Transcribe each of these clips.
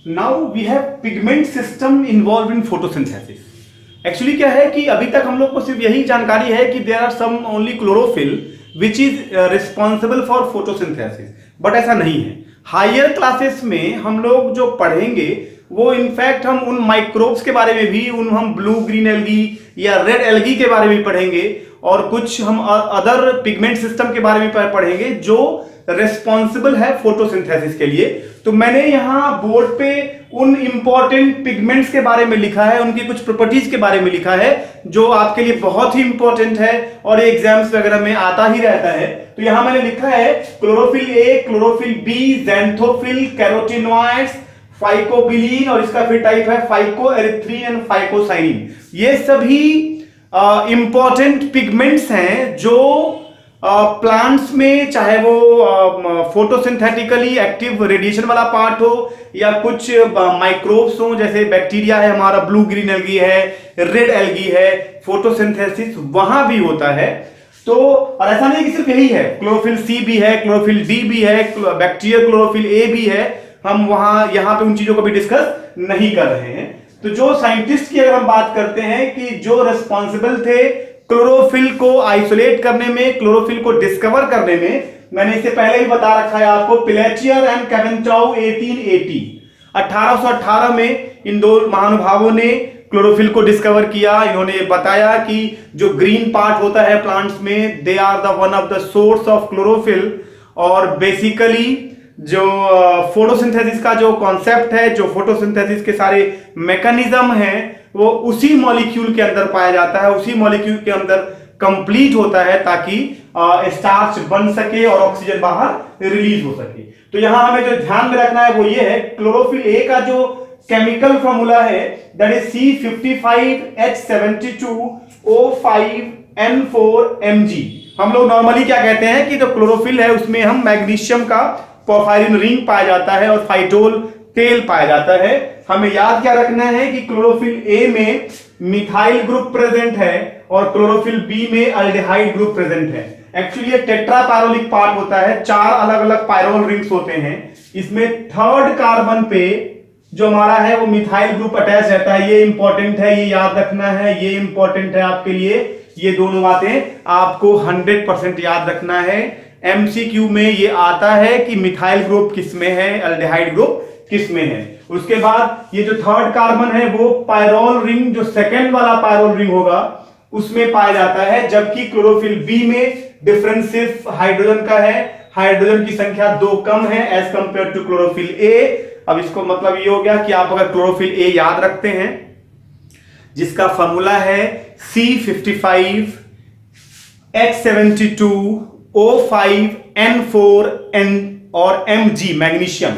Now we have pigment system involve in photosynthesis. Actually क्या है कि अभी तक हम लोग को सिर्फ यही जानकारी है कि there are some only chlorophyll which is responsible for photosynthesis, but ऐसा नहीं है। हायर क्लासेस में हम लोग जो पढ़ेंगे वो इनफैक्ट हम उन माइक्रोब्स के बारे में भी, हम ब्लू ग्रीन एल्गी या रेड एल्गी के बारे में पढ़ेंगे, और कुछ हम अदर पिगमेंट सिस्टम के बारे में पढ़ेंगे जो रिस्पॉन्सिबल है फोटोसिंथेसिस के लिए। तो मैंने यहां बोर्ड पे उन इंपॉर्टेंट पिगमेंट्स के बारे में लिखा है, उनकी कुछ प्रॉपर्टीज के बारे में लिखा है जो आपके लिए बहुत ही इंपॉर्टेंट है और एग्जाम्स वगैरह में आता ही रहता है। तो यहां मैंने लिखा है chlorophyll A, chlorophyll B, xanthophyll, carotenoids, फाइकोबिलीन, और इसका फिर टाइप है फाइकोएरिथ्रीन एंड फाइकोसाइनिन। ये सभी इंपॉर्टेंट पिगमेंट्स हैं जो प्लांट्स में, चाहे वो फोटोसिंथेटिकली एक्टिव रेडिएशन वाला पार्ट हो या कुछ माइक्रोब्स हो, जैसे बैक्टीरिया है हमारा, ब्लू ग्रीन एल्गी है, रेड एल्गी है, फोटोसिंथेसिस वहां भी होता है। तो और ऐसा नहीं कि सिर्फ यही है, क्लोरोफिल सी भी है, क्लोरोफिल डी भी है, बैक्टीरियल क्लोरोफिल ए भी है। हम वहां यहां पे उन चीजों को भी डिस्कस नहीं कर रहे हैं। तो जो साइंटिस्ट की अगर हम बात करते हैं कि जो रिस्पॉन्सिबल थे क्लोरोफिल को आइसोलेट करने में, क्लोरोफिल को डिस्कवर करने में, मैंने इससे पहले ही बता रखा है आपको, पिलेचियर एंड कैवेंटाउ 1880 1818 में इन दो महानुभावों ने क्लोरोफिल को डिस्कवर किया। इन्होंने बताया कि जो ग्रीन पार्ट होता है प्लांट्स में, they are the one of the source of chlorophyll. और बेसिकली जो फोटोसिंथेसिस का जो कॉन्सेप्ट है, जो फोटोसिंथेसिस के सारे मैकेनिज्म हैं, वो उसी मॉलिक्यूल के अंदर पाया जाता है, उसी मॉलिक्यूल के अंदर कंप्लीट होता है ताकि स्टार्च बन सके और ऑक्सीजन बाहर रिलीज हो सके। तो यहां हमें जो ध्यान में रखना है वो ये है, क्लोरोफिल ए का जो केमिकल फॉर्मूला है दैट इज C55H72O5N4Mg। हम लोग नॉर्मली क्या कहते हैं कि जो क्लोरोफिल है उसमें हम मैग्नीशियम का पोरफायरिन रिंग पाया जाता है और फाइटोल तेल पाया जाता है। हमें याद क्या रखना है कि क्लोरोफिल ए में मिथाइल ग्रुप प्रेजेंट है और क्लोरोफिल बी में अल्डिहाइड ग्रुप प्रेजेंट है। एक्चुअली ये टेट्रा पैरोलिक पार्ट होता है, 4 अलग अलग पायरोल रिंग्स होते हैं। इसमें थर्ड कार्बन पे जो हमारा है वो मिथाइल ग्रुप अटैच रहता है। ये इंपॉर्टेंट है, ये याद रखना है, ये इंपॉर्टेंट है आपके लिए। ये दोनों बातें आपको 100% याद रखना है। एमसीक्यू में ये आता है कि मिथाइल ग्रुप किसमें है, अल्डिहाइड ग्रुप किसमें है। उसके बाद ये जो थर्ड कार्बन है वो पायरोल रिंग, जो सेकेंड वाला पायरोल रिंग होगा उसमें पाया जाता है, जबकि क्लोरोफिल बी में डिफरेंस सिर्फ हाइड्रोजन का है। हाइड्रोजन की संख्या 2 कम है as compare to chlorophyll A. अब इसको मतलब ये हो गया कि आप अगर क्लोरोफिल ए याद रखते हैं जिसका फॉर्मूला है C55H72O5N4N और Mg मैग्नीशियम,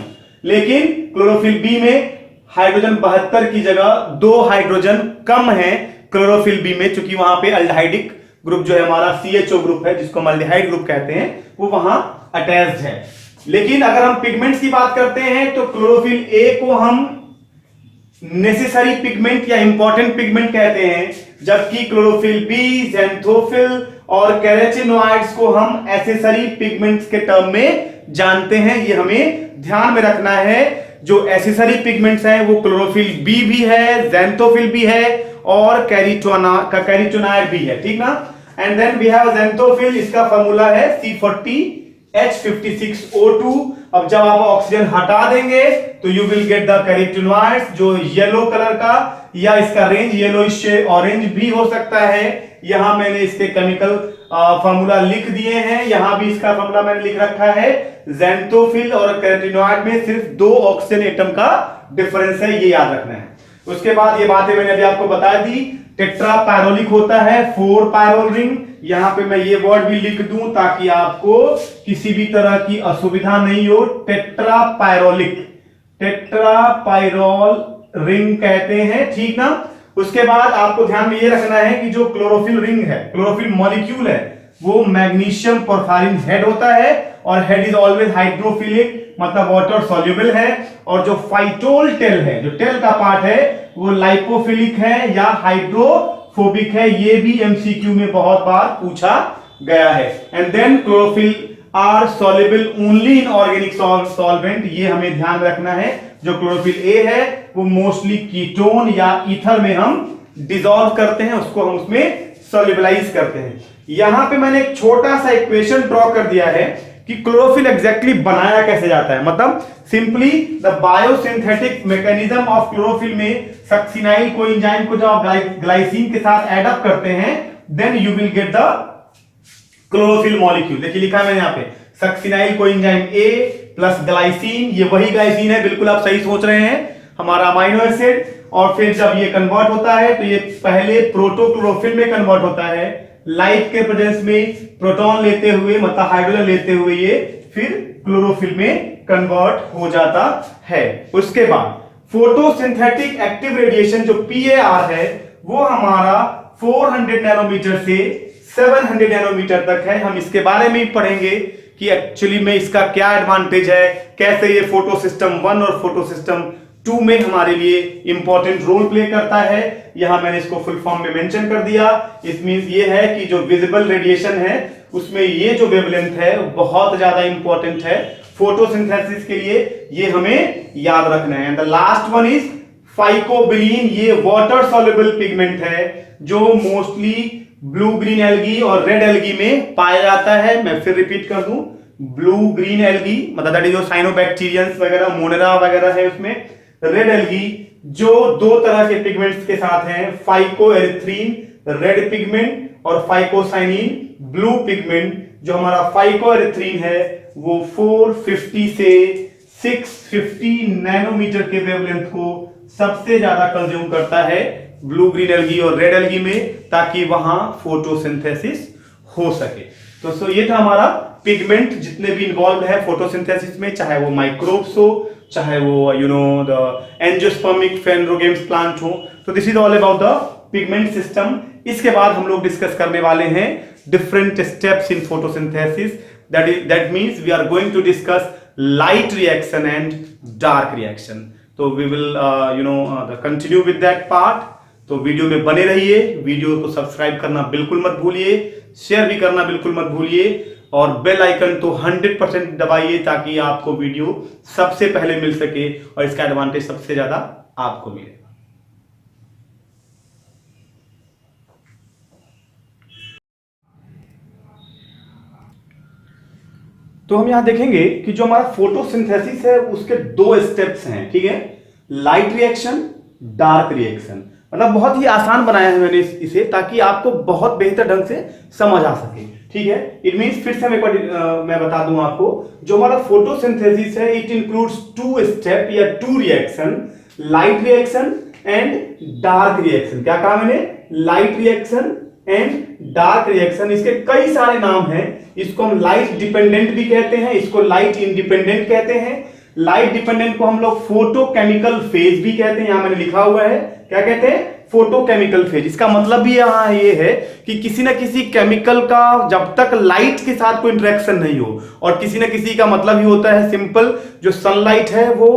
लेकिन क्लोरोफिल बी में हाइड्रोजन 72 की जगह 2 हाइड्रोजन कम है क्लोरोफिल बी में, चूंकि वहां पे अल्डिहाइडिक ग्रुप जो है हमारा CHO ग्रुप है जिसको हम अल्डिहाइड ग्रुप कहते हैं, वो वहां अटैच्ड है। लेकिन अगर हम पिगमेंट्स की बात करते हैं तो क्लोरोफिल ए को हम नेसेसरी पिगमेंट या इंपॉर्टेंट पिगमेंट कहते हैं, जबकि क्लोरोफिल बी, ज़ैंथोफिल और कैरोटीनॉइड्स को हम एक्सेसरी पिगमेंट्स के टर्म में जानते हैं। ये हमें ध्यान में रखना है। जो एक्सेसरी पिगमेंट्स हैं वो क्लोरोफिल बी भी है, ज़ैंथोफिल भी है और कैरोटीनॉइड भी है, ठीक ना। And then we have xanthophyll, इसका फॉर्मूला है C40H56O2। अब जब आप ऑक्सीजन हटा देंगे तो you will get the carotenoids, जो येलो कलर का, या इसका रेंज येलोइश ऑरेंज भी हो सकता है। यहां मैंने इसके केमिकल फॉर्मूला लिख दिए हैं, यहां भी इसका फॉर्मूला मैंने लिख रखा है। ज़ैंथोफिल और कैरोटीनॉइड में सिर्फ 2 ऑक्सीजन एटम का डिफरेंस है, ये याद रखना है। उसके बाद ये बातें मैंने अभी आपको बता दी। टेट्रा पैरोलिक होता है, 4 पायरोल रिंग। यहां पे मैं ये वर्ड भी लिख दूं ताकि आपको किसी भी तरह की असुविधा नहीं हो। टेट्रा पैरोलिक, टेट्रा पायरोल रिंग कहते हैं, ठीक ना। उसके बाद आपको ध्यान में ये रखना है कि जो क्लोरोफिल रिंग है, क्लोरोफिल मॉलिक्यूल है, वो मैग्नीशियम पोरफायरिन हेड होता है और हेड इज ऑलवेज हाइड्रोफिलिक, मतलब वाटर सॉल्युबल है। और जो फाइटोल टेल है, जो टेल का पार्ट है, वो लाइपोफिलिक है या हाइड्रोफोबिक है। ये भी एमसीक्यू में बहुत बार पूछा गया है। And then chlorophyll are soluble only in organic solvent, ये हमें ध्यान रखना है। जो क्लोरोफिल ए है वो मोस्टली कीटोन या ईथर में हम डिसॉल्व करते हैं, उसको हम उसमें सॉल्युबलाइज करते हैं। यहां पे मैंने एक छोटा सा इक्वेशन ड्रॉ कर दिया है कि क्लोरोफिल एग्जैक्टली बनाया कैसे जाता है। मतलब simply the biosynthetic mechanism of chlorophyll में सक्सिनाइल कोएंजाइम को जब आप ग्लाइसिन के साथ एड अप करते हैं, then you will get the chlorophyll molecule. देखिए लिखा है मैंने यहाँ पे succinyl coenzyme A plus glycine, ये वही ग्लाइसिन है, बिल्कुल आप सही सोच रहे हैं, हमारा अमाइनो एसिड। और फिर जब ये कन्वर्ट होता है तो ये पहले प्रोटोक्लोरोफिल में कन्वर्ट होता है, लाइट के प्रेजेंस में प्रोटॉन लेते हुए, मतलब हाइड्रोजन लेते हुए ये फिर क्लोरोफिल में कन्वर्ट हो जाता है। उसके बाद फोटोसिंथेटिक एक्टिव रेडिएशन जो PAR है वो हमारा 400 नैनोमीटर से 700 नैनोमीटर तक है। हम इसके बारे में ही पढ़ेंगे कि एक्चुअली में इसका क्या एडवांटेज है, कैसे ये फोटो सिस्टम 1 और फोटो सिस्टम 2 में हमारे लिए इंपॉर्टेंट रोल प्ले करता है। यहां मैंने इसको फुल फॉर्म में मेंशन कर दिया। इट मींस ये है कि जो विजिबल रेडिएशन है उसमें ये जो वेवलेंथ है बहुत ज्यादा इंपॉर्टेंट है फोटोसिंथेसिस के लिए, ये हमें याद रखना है। द लास्ट वन इज फाइकोबिलीन, ये वाटर सॉल्युबल पिगमेंट है जो मोस्टली ब्लू ग्रीन एल्गी और रेड एल्गी में पाया जाता है। मैं फिर रिपीट कर दूं, ब्लू ग्रीन एल्गी मतलब दैट इज जो साइनोबैक्टीरियंस वगैरह मोनेरा वगैरह है उसमें, रेड एल्गी जो 2 तरह के पिगमेंट्स के साथ हैं, फाइकोएरिथ्रीन रेड पिगमेंट और फाइकोसाइनिन ब्लू पिगमेंट। जो हमारा फाइकोएरिथ्रीन है वो 450 से 650 नैनोमीटर के वेवलेंथ को सबसे ज्यादा कंज्यूम करता है ब्लू ग्रीन एल्गी और रेड एल्गी में, ताकि वहां फोटोसिंथेसिस हो सके। तो ये था हमारा पिगमेंट जितने भी इन्वॉल्व है फोटोसिंथेसिस में, चाहे वो माइक्रोब्स हो, चाहे वो द एंजियोस्पर्मिक फेनरोगेम्स प्लांट हो। तो this is all about the pigment system. इसके बाद हम लोग डिस्कस करने वाले हैं different steps in photosynthesis. That means we are going to discuss light reaction and dark reaction. तो we will continue with that part. तो वीडियो में बने रहिए, वीडियो को सब्सक्राइब करना बिल्कुल मत भूलिए, शेयर भी करना बिल्कुल मत भूलिए, और बेल आइकन तो 100% दबाइए ताकि आपको वीडियो सबसे पहले मिल सके और इसका एडवांटेज सबसे ज्यादा आपको मिले। तो हम यहां देखेंगे कि जो हमारा फोटोसिंथेसिस है उसके 2 स्टेप्स हैं, ठीक है, लाइट रिएक्शन, डार्क रिएक्शन। मतलब बहुत ही आसान बनाया है मैंने इसे ताकि आपको बहुत बेहतर ढंग से समझ आ सके, ठीक है। इट मींस फिर से मैं बता दूं आपको, जो हमारा फोटोसिंथेसिस है इट इंक्लूड्स 2 स्टेप या 2 reaction, light reaction and dark reaction. क्या कहा मैंने? Light reaction and dark reaction. इसके कई सारे नाम हैं, इसको हम लाइट डिपेंडेंट भी कहते हैं, इसको लाइट इंडिपेंडेंट कहते हैं। लाइट डिपेंडेंट को हम लोग फोटोकेमिकल फेज भी कहते हैं, यहां मैंने लिखा हुआ है, क्या कहते हैं? Photochemical phase. इसका मतलब भी यहां ये है कि किसी ना किसी केमिकल का जब तक लाइट के साथ कोई इंटरेक्शन नहीं हो, और किसी ना किसी का मतलब ही होता है सिंपल, जो सनलाइट है वो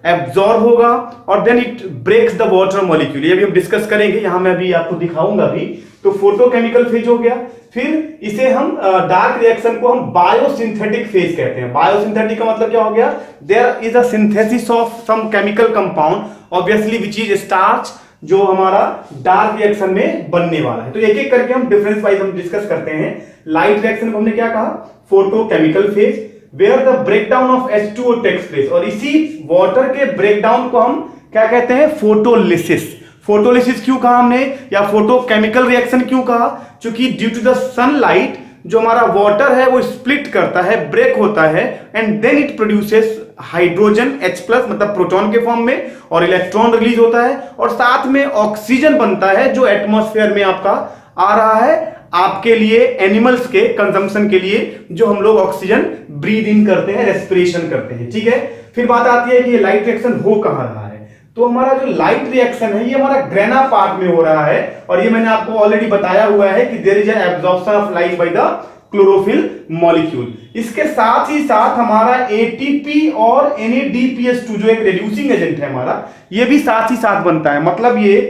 एब्जॉर्ब होगा और then it breaks the water molecule. ये भी हम डिस्कस करेंगे, यहां मैं अभी आपको दिखाऊंगा भी। तो फोटोकेमिकल फेज हो गया। फिर इसे हम डार्क रिएक्शन को हम बायोसिंथेटिक फेज कहते हैं। बायोसिंथेटिक का मतलब क्या हो गया? There is a synthesis of some chemical compound obviously which is starch, जो हमारा डार्क रिएक्शन में बनने वाला है। तो एक एक करके हम डिफरेंस वाइज हम डिस्कस करते हैं। लाइट रिएक्शन को हमने क्या कहा? Photochemical phase, where the breakdown of H2O takes place, और इसी वाटर के ब्रेकडाउन को हम क्या कहते हैं? फोटोलिसिस। फोटोलिसिस क्यों कहा हमने, या फोटोकेमिकल रिएक्शन क्यों कहा? क्योंकि ड्यू टू द सनलाइट जो हमारा वाटर है वो स्प्लिट करता है, ब्रेक होता है, and then it produces hydrogen H+ मतलब प्रोटॉन के फॉर्म में, और इलेक्ट्रॉन रिलीज होता है, और साथ में ऑक्सीजन बनता है जो एटमॉस्फेयर में आपका आ रहा है आपके लिए, एनिमल्स के कंजम्पशन के लिए, जो हम लोग ऑक्सीजन ब्रीद इन करते हैं, रेस्पिरेशन करते हैं, ठीक है। फिर बात आती है कि ये लाइट रिएक्शन हो कहां रहा है। तो हमारा जो लाइट रिएक्शन है ये हमारा ग्रेना पार्ट में हो रहा है, और ये मैंने आपको ऑलरेडी बताया हुआ है कि there is an absorption of light by the chlorophyll molecule. इसके साथ ही साथ हमारा एटीपी और NADPH2 जो एक रिड्यूसिंग एजेंट है हमारा, ये भी साथ ही साथ बनता है। मतलब ये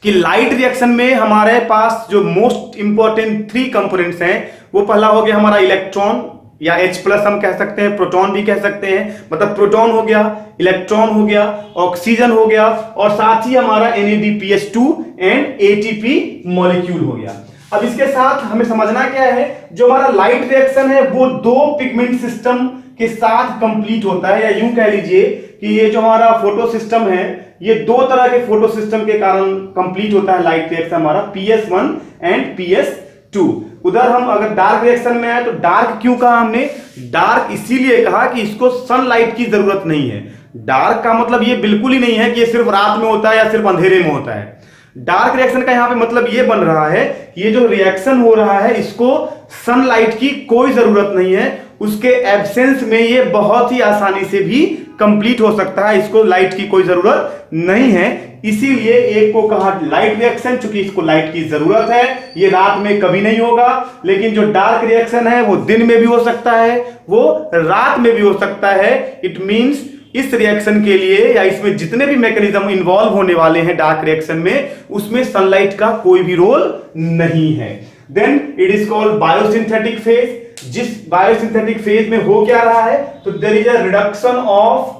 कि लाइट रिएक्शन में हमारे पास जो मोस्ट इंपॉर्टेंट 3 कंपोनेंट्स हैं, वो पहला हो गया हमारा इलेक्ट्रॉन, या H प्लस हम कह सकते हैं, प्रोटॉन भी कह सकते हैं। मतलब प्रोटॉन हो गया, इलेक्ट्रॉन हो गया, ऑक्सीजन हो गया और साथ ही हमारा NADPH2 एंड ATP मॉलिक्यूल हो गया। अब इसके साथ हमें समझना क्या है, जो हमारा लाइट रिएक्शन है वो दो पिगमेंट सिस्टम के साथ कंप्लीट होता है, या यूं कह लीजिए कि ये जो हमारा फोटो सिस्टम है ये दो तरह के फोटो सिस्टम के कारण कंप्लीट होता है लाइट रिएक्शन हमारा, PS1 एंड PS2। उधर हम अगर डार्क रिएक्शन में आए तो डार्क क्यों कहा हमने? डार्क इसीलिए कहा कि इसको सनलाइट की जरूरत नहीं है। डार्क का मतलब ये बिल्कुल ही नहीं है कि ये सिर्फ रात में होता है या सिर्फ अंधेरे में होता है। डार्क रिएक्शन का यहां पे मतलब ये बन रहा है कि ये जो रिएक्शन हो रहा है इसको सनलाइट की कोई जरूरत नहीं है, उसके एब्सेंस में ये बहुत ही आसानी से भी कंप्लीट हो सकता है, इसको लाइट की कोई जरूरत नहीं है। इसीलिए एक को कहा लाइट रिएक्शन, चूंकि इसको लाइट की जरूरत है, ये रात में कभी नहीं होगा। लेकिन जो डार्क रिएक्शन है वो दिन में भी हो सकता है, वो रात में भी हो सकता है। इट मींस इस रिएक्शन के लिए या इसमें जितने भी मैकेनिज्म इन्वॉल्व होने वाले हैं डार्क रिएक्शन में, उसमें सनलाइट का कोई भी रोल नहीं है। Then it is called biosynthetic phase. जिस बायोसिंथेटिक फेज में हो क्या रहा है, तो there is a reduction of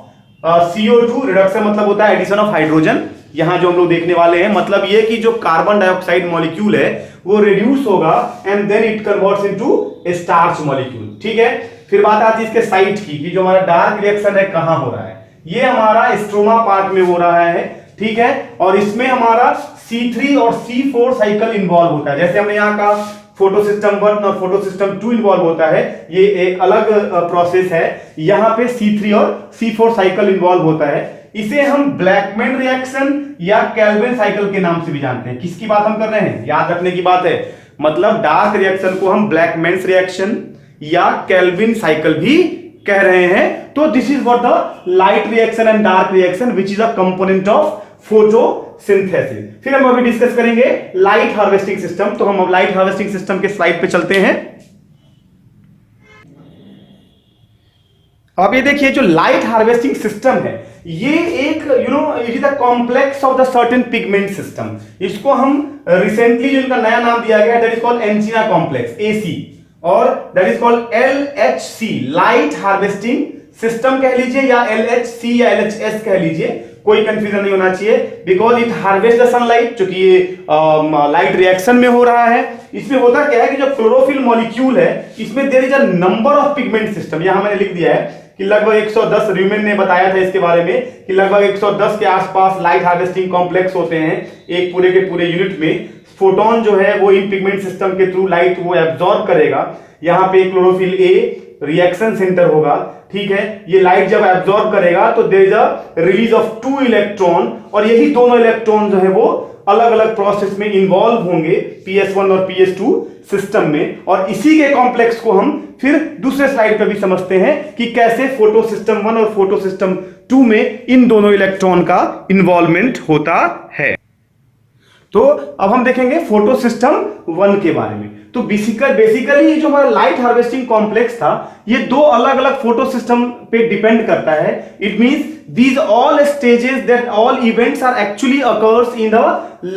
CO2। Reduction मतलब होता है एडिशन ऑफ हाइड्रोजन। यहां जो हम लोग देखने वाले हैं मतलब ये कि जो कार्बन डाइऑक्साइड मॉलिक्यूल है वो रिड्यूस होगा and then it converts into starch molecule. ठीक है, फिर बात आती है इसके साइट की कि जो हमारा डार्क रिएक्शन है कहां हो रहा है। ये हमारा स्ट्रोमा पार्ट में हो रहा है, ठीक है, और इसमें हमारा C3 और C4 साइकिल इन्वॉल्व होता है। जैसे हमने यहाँ का फोटो सिस्टम 1 और फोटो सिस्टम 2 इन्वॉल्व होता है, ये एक अलग प्रोसेस है। यहाँ पे C3 और C4 साइकिल इन्वॉल्व होता है। इसे हम ब्लैकमैन रिएक्शन या केल्विन साइकिल के नाम से भी जानते हैं। किसकी बात हम कर रहे हैं, याद रखने की बात है। मतलब डार्क रिएक्शन को हम ब्लैकमैन रिएक्शन या केल्विन साइकिल भी कह रहे हैं। तो this is what the light reaction and dark reaction which is a component of photosynthesis. फिर हम अभी डिस्कस करेंगे लाइट हार्वेस्टिंग सिस्टम। तो हम अब लाइट हार्वेस्टिंग सिस्टम के स्लाइड पे चलते हैं। अब ये देखिए जो लाइट हार्वेस्टिंग सिस्टम है ये एक it is the complex of the certain pigment system. इसको हम रिसेंटली जो इनका नया नाम दिया गया है that is called antenna complex AC, और that is called LHC light harvesting system कह लीजिए, या LHC या LHS कह लीजिए, कोई कंफ्यूजन नहीं होना चाहिए। Because it harvest the sunlight, चूंकि ये लाइट रिएक्शन में हो रहा है। इसमें होता क्या है कि जो क्लोरोफिल मॉलिक्यूल है इसमें there is a number of pigment system. यहां मैंने लिख दिया है कि लगभग 110, र्यूमेन ने बताया था इसके बारे में कि लगभग 110 के आसपास लाइट हार्वेस्टिंग कॉम्प्लेक्स होते हैं एक पूरे के पूरे यूनिट में। फोटोन जो है वो इन पिगमेंट सिस्टम के थ्रू लाइट वो एब्जॉर्ब करेगा। यहाँ पे क्लोरोफिल A रिएक्शन सेंटर होगा, ठीक है। ये लाइट जब एब्जॉर्ब करेगा तो there is a release of 2 electron, और यही दोनों इलेक्ट्रॉन जो है वो अलग अलग प्रोसेस में इन्वॉल्व होंगे PS1 और PS2 सिस्टम में। और इसी के कॉम्प्लेक्स को हम फिर दूसरे स्लाइड पे भी समझते हैं कि कैसे फोटो सिस्टम 1 और फोटो सिस्टम 2 में इन दोनों इलेक्ट्रॉन का इन्वॉल्वमेंट होता है। तो अब हम देखेंगे फोटो सिस्टम 1 के बारे में। तो बेसिकली ये जो हमारा लाइट हार्वेस्टिंग कॉम्प्लेक्स था ये दो अलग अलग फोटो सिस्टम पे डिपेंड करता है। It means these all stages that all events are actually occurs in the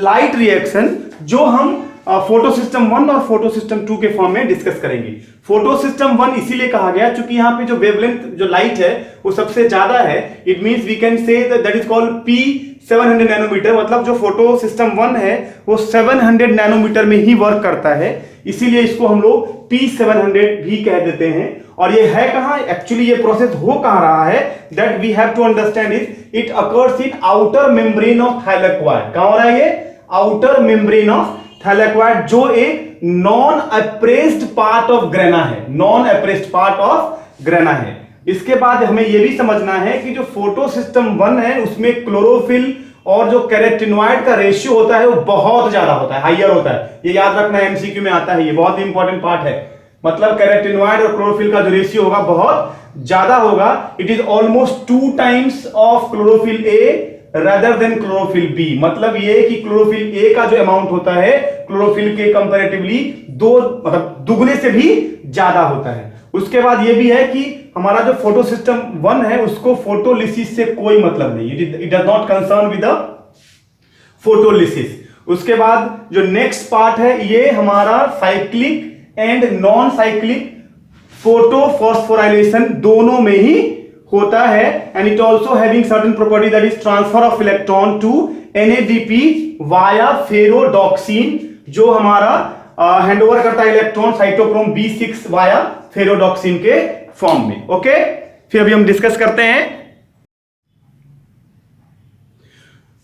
light reaction, जो हम फोटो सिस्टम 1 और फोटो सिस्टम 2 के फॉर्म में डिस्कस करेंगे। फोटो सिस्टम 1 इसीलिए कहा गया क्योंकि यहाँ पे जो वेवलेंथ जो लाइट है वो सबसे ज्यादा है। It means we can say that is called P700 nanometre. मतलब जो फोटो सिस्टम 1 है वो 700 नैनोमीटर में ही वर्क करता है, इसीलिए इसको हम लोग P700 भी कह देते हैं। और ये है कहां, एक्चुअली ये प्रोसेस हो कहां रहा है, that we have to understand it occurs in outer membrane of thylakoid. कहां हो रहा है ये, आउटर मेम्ब्रेन ऑफ थाइलेक्वाइड, जो एक non appressed part of grana है, non appressed part of grana है। इसके बाद हमें यह भी समझना है कि जो फोटो सिस्टम 1 है उसमें क्लोरोफिल और जो कैरोटीनॉइड का रेशियो होता है वो बहुत ज्यादा होता है, हाइयर होता है। ये याद रखना है, MCQ में आता है, ये बहुत इंपॉर्टेंट पार्ट है। मतलब कैरोटीनॉइड और क्लोरोफिल का जो रेशियो होगा बहुत ज्यादा होगा। It is almost 2 times of chlorophyll A rather than chlorophyll B। मतलब ये कि क्लोरोफिल A का जो अमाउंट होता है क्लोरोफिल के कंपैरेटिवली मतलब दुगने से भी ज्यादा होता है। उसके बाद ये भी है कि हमारा जो फोटो सिस्टम 1 है उसको फोटोलिसिस से कोई मतलब नहीं, it does not concern with the photolysis. उसके बाद जो नेक्स्ट पार्ट है ये हमारा cyclic and non cyclic photo phosphorylation दोनों में ही होता है। And it also having certain property that is transfer of electron to NADP via ferredoxin, जो हमारा हैंड ओवर करता है इलेक्ट्रॉन साइटोक्रोम B6 वाया फेरोडॉक्सिन के फॉर्म में। ओके, फिर अभी हम डिस्कस करते हैं।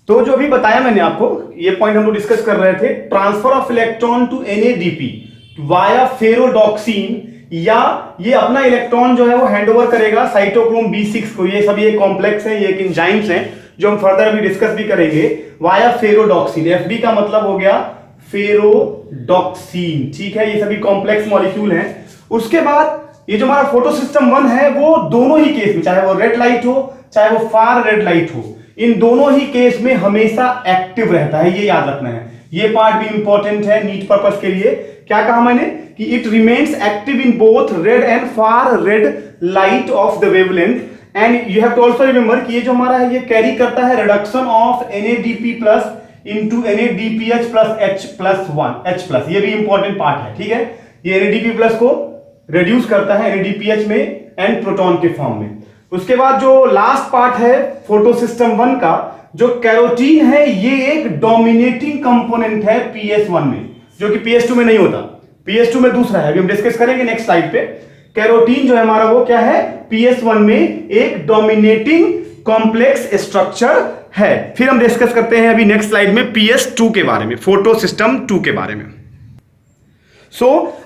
तो जो भी बताया मैंने आपको, ये पॉइंट हम लोग डिस्कस कर रहे थे, transfer of electron to NADP via ferredoxin, या ये अपना इलेक्ट्रॉन जो है वो हैंड ओवर करेगा साइटोक्रोम B6 को। ये सब ये कॉम्प्लेक्स है, ये एक एंजाइम्स हैं जो हम फर्दर भी डिस्कस भी करेंगे। वाया फेरोडॉक्सिन, FD का मतलब हो गया फेरोडॉक्सिन, ठीक है, ये सभी कॉम्प्लेक्स मॉलिक्यूल हैं। उसके बाद ये जो हमारा फोटो सिस्टम 1 है वो दोनों ही केस में, चाहे वो रेड लाइट हो चाहे वो फार रेड लाइट हो, इन दोनों ही केस में हमेशा एक्टिव रहता है, ये याद रखना है। ये पार्ट भी इंपॉर्टेंट है नीट पर्पस के लिए। क्या कहा मैंने कि it remains active in both red and far red light of the wavelength. And you have to also remember कि ये जो हमारा है ये कैरी करता है reduction of NADP plus into NADPH plus H+, ये भी इंपॉर्टेंट पार्ट है, ठीक है। ये NADP प्लस को रिड्यूस करता है NADPH में एंड प्रोटॉन के फॉर्म में। उसके बाद जो लास्ट पार्ट है फोटो सिस्टम 1 का, जो कैरोटीन है, ये एक डोमिनेटिंग कंपोनेंट है PS1 में, जो कि PS2 में नहीं होता, PS2 में दूसरा है, अभी हम डिस्कस करेंगे नेक्स्ट स्लाइड पे। कैरोटीन जो है हमारा वो क्या है, PS1 में एक डोमिनेटिंग कॉम्प्लेक्स स्ट्रक्चर है। फिर हम डिस्कस करते हैं अभी नेक्स्ट स्लाइड में PS2 के बारे में, फोटो सिस्टम 2 के बारे में।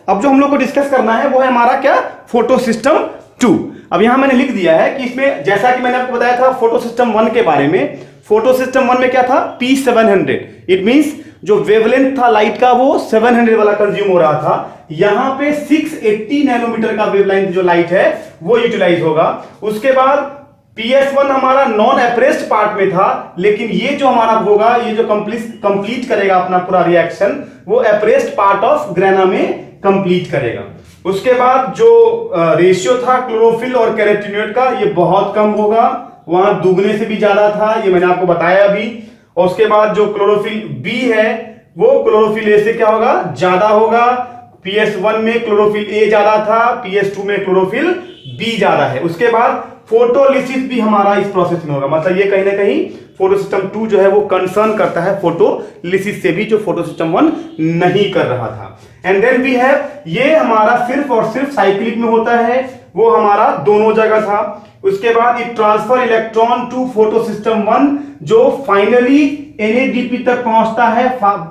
अब जो हम लोग को डिस्कस करना है वो है हमारा क्या, फोटो सिस्टम 2। अब यहां मैंने लिख दिया है कि इसमें, जैसा कि मैंने आपको बताया था फोटो सिस्टम 1 के बारे में, फोटो सिस्टम 1 में क्या था, P700। इट मींस जो वेवलेंथ था लाइट का वो 700 वाला कंज्यूम हो रहा था। यहां पे 680 नैनोमीटर का वेवलेंथ जो लाइट है वो यूटिलाइज होगा। उसके बाद PS1 हमारा नॉन एप्रेस्ड पार्ट में था, लेकिन ये जो हमारा होगा, ये जो कंप्लीट करेगा अपना पूरा रिएक्शन, वो एप्रेस्ड पार्ट ऑफ ग्रेना में कंप्लीट करेगा। उसके बाद जो रेशियो था क्लोरोफिल और कैरोटीनॉइड का, ये बहुत कम होगा, वहां दुगने से भी ज्यादा था, ये मैंने आपको बताया अभी। और उसके बाद जो क्लोरोफिल B है वो क्लोरोफिल A से क्या होगा, ज्यादा होगा। PS1 में क्लोरोफिल A ज्यादा था, PS2 में क्लोरोफिल B ज्यादा है। उसके बाद फोटोलिसिस भी हमारा इस प्रोसेस में होगा, मतलब ये कहीं ना कहीं फोटो सिस्टम 2 जो है वो कंसर्न करता है फोटोलिसिस से भी, जो फोटो सिस्टम 1 नहीं कर रहा था। एंड देन वी हैव, ये हमारा सिर्फ और सिर्फ साइक्लिक में होता है, वो हमारा दोनों जगह था। उसके बाद it transfer electron to photo system 1, जो फाइनली NADP तक पहुंचता है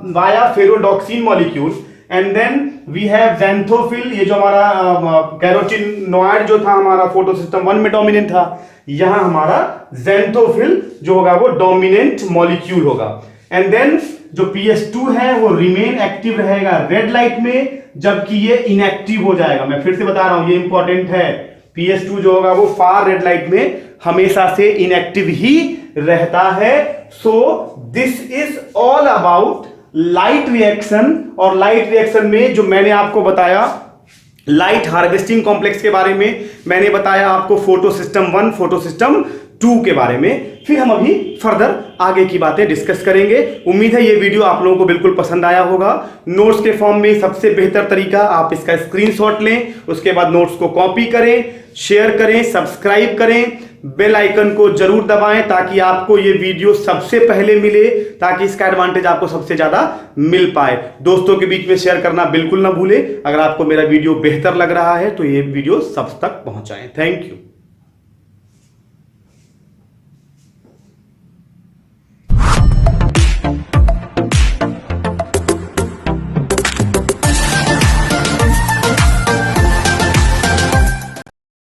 via ferredoxin molecule. And then we have xanthophyll, ये जो हमारा कैरोटीनॉइड जो था हमारा फोटो सिस्टम 1 में डोमिनेंट था, यहां हमारा ज़ैंथोफिल जो होगा वो डोमिनेंट मॉलिक्यूल होगा। एंड देन जो PS2 है वो रिमेन एक्टिव रहेगा रेड लाइट में, जबकि ये इनएक्टिव हो जाएगा। मैं फिर से बता रहा हूं, ये इंपॉर्टेंट है, PS2 जो होगा वो फार रेड लाइट में हमेशा से इनएक्टिव ही रहता है। So this is all about light reaction. और लाइट रिएक्शन में जो मैंने आपको बताया लाइट हार्वेस्टिंग कॉम्प्लेक्स के बारे में, मैंने बताया आपको फोटो सिस्टम 1, फोटो सिस्टम 2 के बारे में। फिर हम अभी फर्दर आगे की बातें डिस्कस करेंगे। उम्मीद है ये वीडियो आप लोगों को बिल्कुल पसंद आया होगा। नोट्स के फॉर्म में सबसे बेहतर तरीका, आप इसका स्क्रीनशॉट लें, उसके बाद नोट्स को कॉपी करें, शेयर करें, सब्सक्राइब करें, बेल आइकन को जरूर दबाएं ताकि आपको ये वीडियो सबसे पहले मिले, ताकि इसका एडवांटेज आपको सबसे ज्यादा मिल पाए। दोस्तों के बीच में शेयर करना बिल्कुल ना भूलें। अगर आपको मेरा वीडियो बेहतर लग रहा है तो ये वीडियो सब तक पहुंचाएं। Thank you.